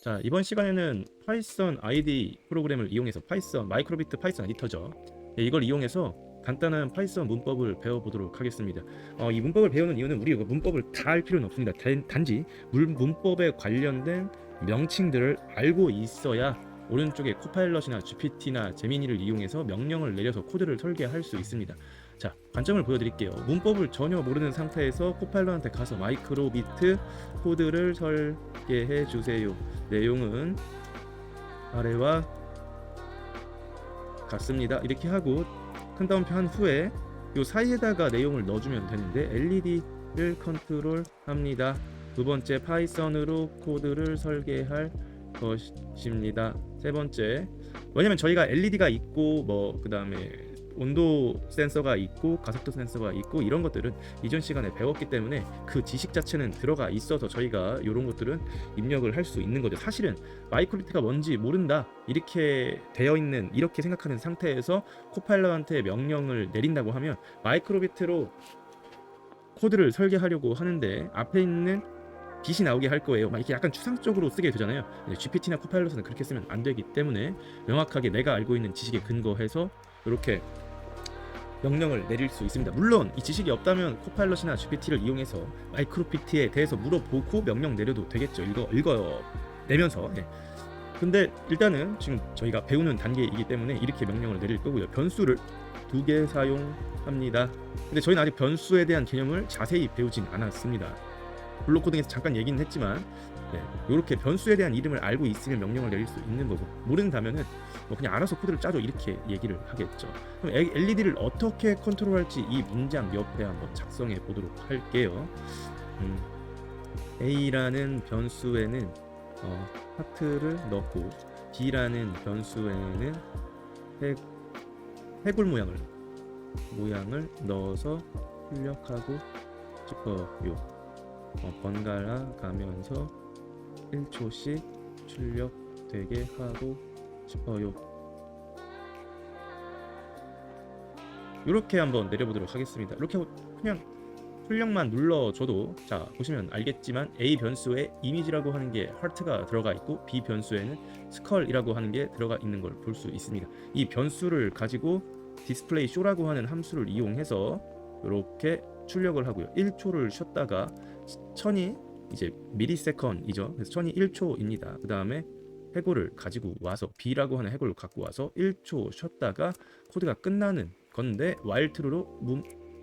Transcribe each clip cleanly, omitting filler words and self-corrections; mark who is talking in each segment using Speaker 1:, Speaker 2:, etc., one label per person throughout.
Speaker 1: 자, 이번 시간에는 파이썬 IDE 프로그램을 이용해서 파이썬 마이크로비트 파이썬 에디터죠. 이걸 이용해서 간단한 파이썬 문법을 배워보도록 하겠습니다. 이 문법을 배우는 이유는 우리 문법을 다 알 필요는 없습니다. 단지 문법에 관련된 명칭들을 알고 있어야 오른쪽에 코파일럿이나 GPT나 제미니를 이용해서 명령을 내려서 코드를 설계할 수 있습니다. 자, 관점을 보여드릴게요. 문법을 전혀 모르는 상태에서 코파일럿한테 가서 마이크로비트 코드를 설계해 주세요. 내용은 아래와 같습니다. 이렇게 하고 큰 따옴표 한 후에 이 사이에다가 내용을 넣어주면 되는데 LED를 컨트롤합니다. 두 번째, 파이썬으로 코드를 설계할 것입니다. 세 번째, 왜냐면 저희가 LED가 있고 그 다음에 온도 센서가 있고 가속도 센서가 있고 이런 것들은 이전 시간에 배웠기 때문에 그 지식 자체는 들어가 있어서 저희가 이런 것들은 입력을 할 수 있는 거죠. 사실은 마이크로비트가 뭔지 모른다 이렇게 되어 있는, 이렇게 생각하는 상태에서 코파일럿한테 명령을 내린다고 하면 마이크로비트로 코드를 설계하려고 하는데 앞에 있는 빛이 나오게 할 거예요. 막 이렇게 약간 추상적으로 쓰게 되잖아요. GPT나 코파일럿은 그렇게 쓰면 안 되기 때문에 명확하게 내가 알고 있는 지식에 근거해서 이렇게 명령을 내릴 수 있습니다. 물론 이 지식이 없다면 코파일럿이나 GPT를 이용해서 마이크로비트에 대해서 물어보고 명령 내려도 되겠죠. 읽어내면서. 근데 일단은 지금 저희가 배우는 단계이기 때문에 이렇게 명령을 내릴 거고요. 변수를 2개 사용합니다. 근데 저희는 아직 변수에 대한 개념을 자세히 배우진 않았습니다. 블록 코딩에서 잠깐 얘기는 했지만 이렇게 변수에 대한 이름을 알고 있으면 명령을 내릴 수 있는 거고, 모른다면은 그냥 알아서 코드를 짜줘 이렇게 얘기를 하겠죠. 그럼 LED를 어떻게 컨트롤할지 이 문장 옆에 한번 작성해 보도록 할게요. A라는 변수에는 하트를 넣고 B라는 변수에는 해골 모양을 넣어서 출력하고 싶어요. 번갈아 가면서 1초씩 출력되게 하고 싶어요. 이렇게 한번 내려보도록 하겠습니다. 이렇게 하고 그냥 출력만 눌러줘도, 자 보시면 알겠지만 A 변수에 이미지라고 하는 게 하트가 들어가 있고 B 변수에는 스컬이라고 하는 게 들어가 있는 걸 볼 수 있습니다. 이 변수를 가지고 디스플레이 쇼라고 하는 함수를 이용해서 이렇게 출력을 하고요. 1초를 쉬었다가 천이 이제 미리세컨이죠. 그래서 천이 1초입니다. 그 다음에 해골을 가지고 와서 B라고 하는 해골을 갖고 와서 1초 쉬었다가 코드가 끝나는 건데 while true로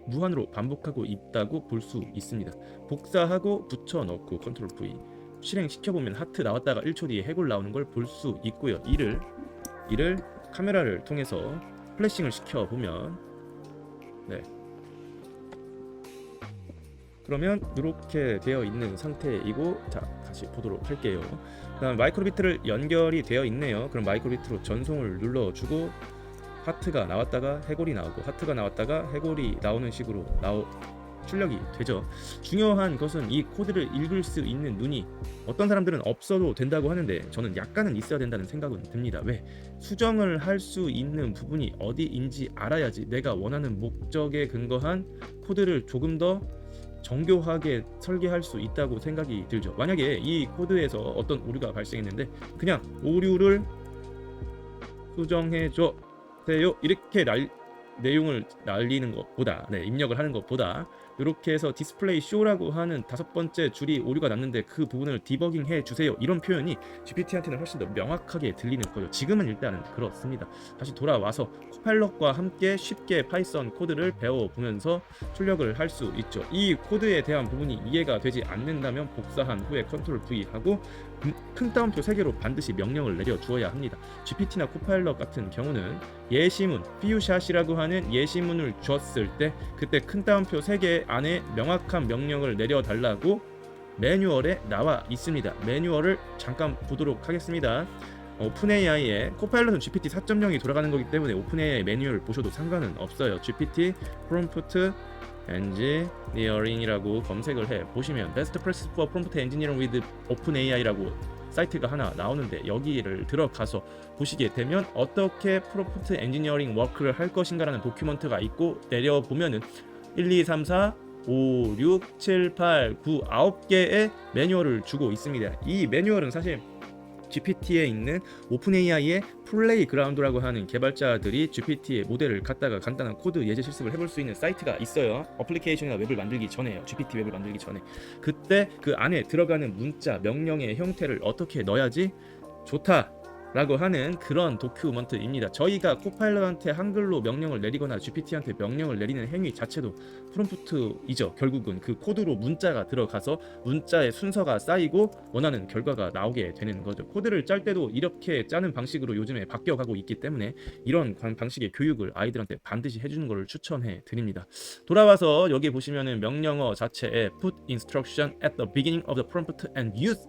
Speaker 1: 무한으로 반복하고 있다고 볼 수 있습니다. 복사하고 붙여넣고 컨트롤 V 실행시켜보면 하트 나왔다가 1초 뒤에 해골 나오는 걸 볼 수 있고요. 이를 카메라를 통해서 플래싱을 시켜보면 그러면 이렇게 되어 있는 상태이고, 자 다시 보도록 할게요. 그다음 마이크로비트를 연결이 되어 있네요. 그럼 마이크로비트로 전송을 눌러주고 하트가 나왔다가 해골이 나오고 하트가 나왔다가 해골이 나오는 식으로 출력이 되죠. 중요한 것은 이 코드를 읽을 수 있는 눈이 어떤 사람들은 없어도 된다고 하는데 저는 약간은 있어야 된다는 생각은 듭니다. 왜? 수정을 할 수 있는 부분이 어디인지 알아야지 내가 원하는 목적에 근거한 코드를 조금 더 정교하게 설계할 수 있다고 생각이 들죠. 만약에 이 코드에서 어떤 오류가 발생했는데 그냥 오류를 수정해 주세요 이렇게 내용을 날리는 것보다, 입력을 하는 것보다 이렇게 해서 디스플레이 쇼라고 하는 5번째 줄이 오류가 났는데 그 부분을 디버깅 해 주세요 이런 표현이 GPT한테는 훨씬 더 명확하게 들리는 거죠. 지금은 일단은 그렇습니다. 다시 돌아와서 코파일럿과 함께 쉽게 파이썬 코드를 배워보면서 출력을 할 수 있죠. 이 코드에 대한 부분이 이해가 되지 않는다면 복사한 후에 컨트롤 V 하고 큰 따옴표 3개로 반드시 명령을 내려 주어야 합니다. GPT나 코파일럿 같은 경우는 예시문, 피우샷이라고 하는 예시문을 줬을 때 그때 큰 따옴표 3개 안에 명확한 명령을 내려달라고 매뉴얼에 나와 있습니다. 매뉴얼을 잠깐 보도록 하겠습니다. 오픈AI에 코파일럿은 GPT 4.0이 돌아가는 거기 때문에 오픈AI 매뉴얼 보셔도 상관은 없어요. GPT 프롬프트 엔지니어링이라고 검색을 해 보시면 Best Practice for Prompt Engineering with OpenAI라고 사이트가 하나 나오는데 여기를 들어가서 보시게 되면 어떻게 프롬프트 엔지니어링 워크를 할 것인가라는 도큐먼트가 있고 내려보면은 1, 2, 3, 4, 5, 6, 7, 8, 9, 9개의 매뉴얼을 주고 있습니다. 이 매뉴얼은 사실 GPT에 있는 오픈AI의 플레이그라운드라고 하는 개발자들이 GPT의 모델을 갖다가 간단한 코드 예제 실습을 해볼 수 있는 사이트가 있어요. 어플리케이션이나 웹을 만들기 전에요. GPT 웹을 만들기 전에. 그때 그 안에 들어가는 문자, 명령의 형태를 어떻게 넣어야지 좋다 라고 하는 그런 도큐먼트입니다. 저희가 코파일럿한테 한글로 명령을 내리거나 GPT한테 명령을 내리는 행위 자체도 프롬프트이죠. 결국은 그 코드로 문자가 들어가서 문자의 순서가 쌓이고 원하는 결과가 나오게 되는 거죠. 코드를 짤 때도 이렇게 짜는 방식으로 요즘에 바뀌어가고 있기 때문에 이런 방식의 교육을 아이들한테 반드시 해주는 것을 추천해 드립니다. 돌아와서 여기 보시면은 명령어 자체에 put instruction at the beginning of the prompt and use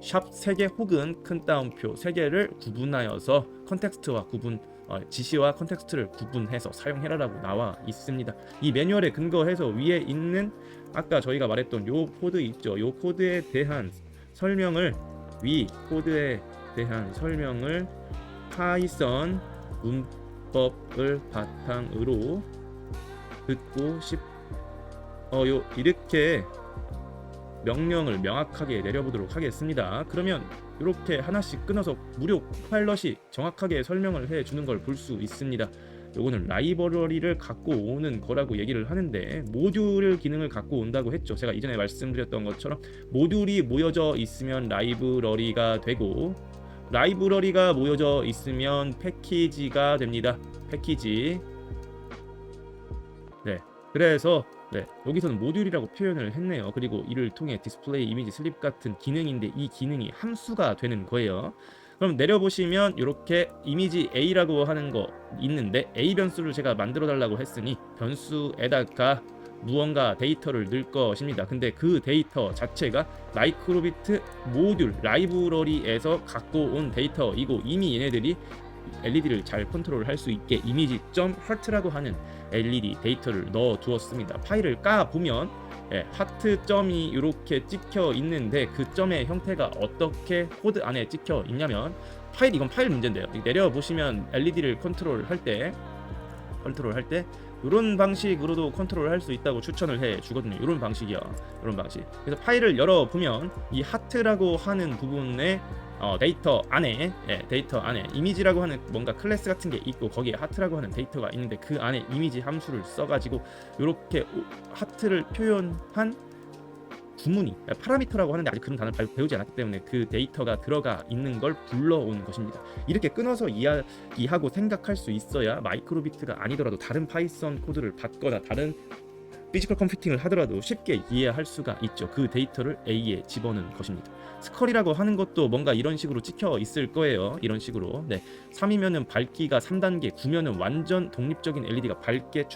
Speaker 1: 샵 3개 혹은 큰 따옴표 3개를 구분하여서 컨텍스트와 지시와 컨텍스트를 구분해서 사용해라라고 나와 있습니다. 이 매뉴얼에 근거해서 위에 있는 아까 저희가 말했던 요 코드 있죠. 요 코드에 대한 설명을 파이썬 문법을 바탕으로 듣고 이렇게 명령을 명확하게 내려보도록 하겠습니다. 그러면 이렇게 하나씩 끊어서 무료 코파일럿이 정확하게 설명을 해주는 걸 볼 수 있습니다. 요거는 라이브러리를 갖고 오는 거라고 얘기를 하는데 모듈 기능을 갖고 온다고 했죠. 제가 이전에 말씀드렸던 것처럼 모듈이 모여져 있으면 라이브러리가 되고 라이브러리가 모여져 있으면 패키지가 됩니다. 패키지. 네. 그래서 여기서는 모듈이라고 표현을 했네요. 그리고 이를 통해 디스플레이, 이미지, 슬립 같은 기능인데 이 기능이 함수가 되는 거예요. 그럼 내려보시면 이렇게 이미지 A라고 하는 거 있는데 A 변수를 제가 만들어 달라고 했으니 변수에다가 무언가 데이터를 넣을 것입니다. 근데 그 데이터 자체가 마이크로비트 모듈 라이브러리에서 갖고 온 데이터이고 이미 얘네들이 LED를 잘 컨트롤할 수 있게 이미지.heart라고 하는 LED 데이터를 넣어 두었습니다. 파일을 까 보면 하트 점이 이렇게 찍혀 있는데 그 점의 형태가 어떻게 코드 안에 찍혀 있냐면 이건 파일 문제인데요. 내려 보시면 LED를 컨트롤할 때 이런 방식으로도 컨트롤할 수 있다고 추천을 해 주거든요. 이런 방식이요. 이런 방식. 그래서 파일을 열어 보면 이 하트라고 하는 부분에 데이터 안에 이미지라고 하는 뭔가 클래스 같은 게 있고 거기에 하트라고 하는 데이터가 있는데 그 안에 이미지 함수를 써가지고 이렇게 하트를 표현한 구문이 파라미터라고 하는데 아직 그런 단어를 배우지 않았기 때문에 그 데이터가 들어가 있는 걸 불러온 것입니다. 이렇게 끊어서 이야기하고 생각할 수 있어야 마이크로비트가 아니더라도 다른 파이썬 코드를 받거나 다른 피지컬 컴퓨팅을 하더라도 쉽게 이해할 수가 있죠. 그 데이터를 A에 집어넣는 것입니다. 스컬이라고 하는 것도 뭔가 이런 식으로 찍혀 있을 거예요. 이런 식으로. 3이면은 밝기가 3단계, 9면은 완전 독립적인 LED가 밝게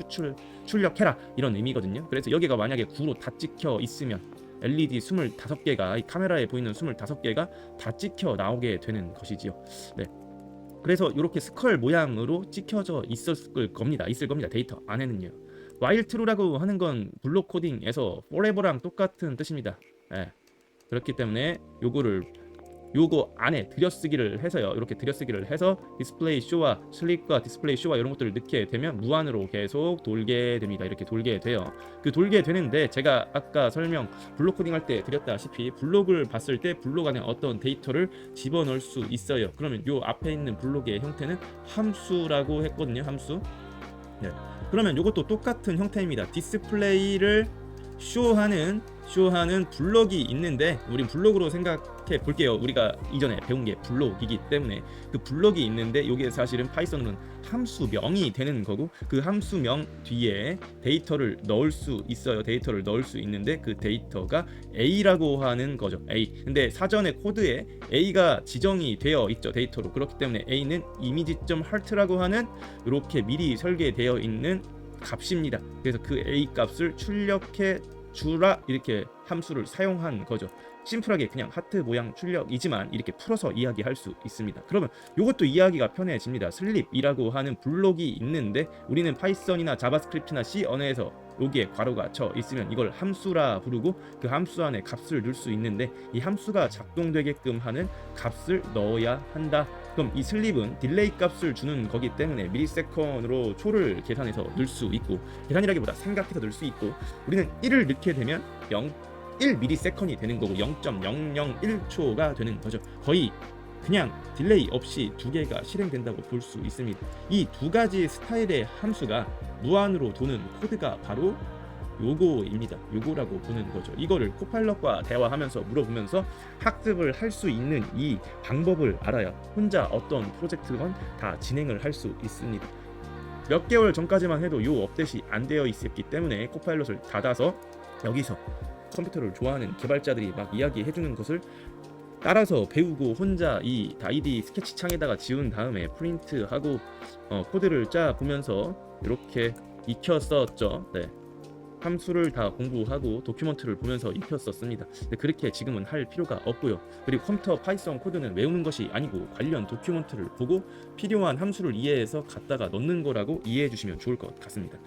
Speaker 1: 출력해라 이런 의미거든요. 그래서 여기가 만약에 9로 다 찍혀 있으면 LED 25개가 이 카메라에 보이는 25개가 다 찍혀 나오게 되는 것이지요. 그래서 이렇게 스컬 모양으로 찍혀져 있을 겁니다. 데이터 안에는요. while true라고 하는 건 블록 코딩에서 forever랑 똑같은 뜻입니다. 그렇기 때문에 요거 안에 들여쓰기를 해서요. 이렇게 들여쓰기를 해서 디스플레이 쇼와 슬립과 디스플레이 쇼와 이런 것들을 넣게 되면 무한으로 계속 돌게 됩니다. 이렇게 돌게 돼요. 그 돌게 되는데 제가 아까 블록 코딩 할 때 드렸다시피 블록을 봤을 때 블록 안에 어떤 데이터를 집어넣을 수 있어요. 그러면 요 앞에 있는 블록의 형태는 함수라고 했거든요. 함수. 그러면 요것도 똑같은 형태입니다. 디스플레이를 쇼하는 블록이 있는데 우린 블록으로 생각해 볼게요. 우리가 이전에 배운 게 블록이기 때문에 그 블록이 있는데 요게 사실은 파이썬은 함수명이 되는 거고 그 함수명 뒤에 데이터를 넣을 수 있어요. 데이터를 넣을 수 있는데 그 데이터가 A라고 하는 거죠. A. 근데 사전에 코드에 A가 지정이 되어 있죠. 데이터로. 그렇기 때문에 A는 image.heart라고 하는 이렇게 미리 설계되어 있는 값입니다. 그래서 그 A 값을 출력해 주라 이렇게 함수를 사용한 거죠. 심플하게 그냥 하트 모양 출력이지만 이렇게 풀어서 이야기할 수 있습니다. 그러면 이것도 이야기가 편해집니다. 슬립이라고 하는 블록이 있는데 우리는 파이썬이나 자바스크립트나 C 언어에서 여기에 괄호가 쳐 있으면 이걸 함수라 부르고 그 함수 안에 값을 넣을 수 있는데 이 함수가 작동되게끔 하는 값을 넣어야 한다. 그럼 이 슬립은 딜레이 값을 주는 거기 때문에 밀리세컨으로 초를 계산해서 넣을 수 있고 계산이라기보다 생각해서 넣을 수 있고 우리는 1을 넣게 되면 0 1ms이 되는 거고 0.001초가 되는 거죠. 거의 그냥 딜레이 없이 두 개가 실행된다고 볼 수 있습니다. 이 두 가지 스타일의 함수가 무한으로 도는 코드가 바로 요거입니다. 요거라고 보는 거죠. 이거를 코파일럿과 대화하면서 물어보면서 학습을 할 수 있는 이 방법을 알아야 혼자 어떤 프로젝트건 다 진행을 할 수 있습니다. 몇 개월 전까지만 해도 요 업데이트가 안 되어 있었기 때문에 코파일럿을 닫아서 여기서 컴퓨터를 좋아하는 개발자들이 막 이야기해 주는 것을 따라서 배우고 혼자 이 아이디 스케치 창에다가 지운 다음에 프린트하고 코드를 짜 보면서 이렇게 익혔었죠. 네. 함수를 다 공부하고 도큐먼트를 보면서 익혔었습니다. 근데 그렇게 지금은 할 필요가 없고요. 그리고 컴퓨터 파이썬 코드는 외우는 것이 아니고 관련 도큐먼트를 보고 필요한 함수를 이해해서 갖다가 넣는 거라고 이해해 주시면 좋을 것 같습니다.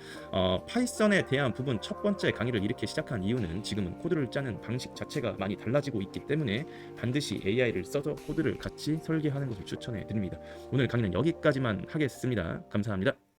Speaker 1: 파이썬에 대한 부분 첫 번째 강의를 이렇게 시작한 이유는 지금은 코드를 짜는 방식 자체가 많이 달라지고 있기 때문에 반드시 AI를 써서 코드를 같이 설계하는 것을 추천해 드립니다. 오늘 강의는 여기까지만 하겠습니다. 감사합니다.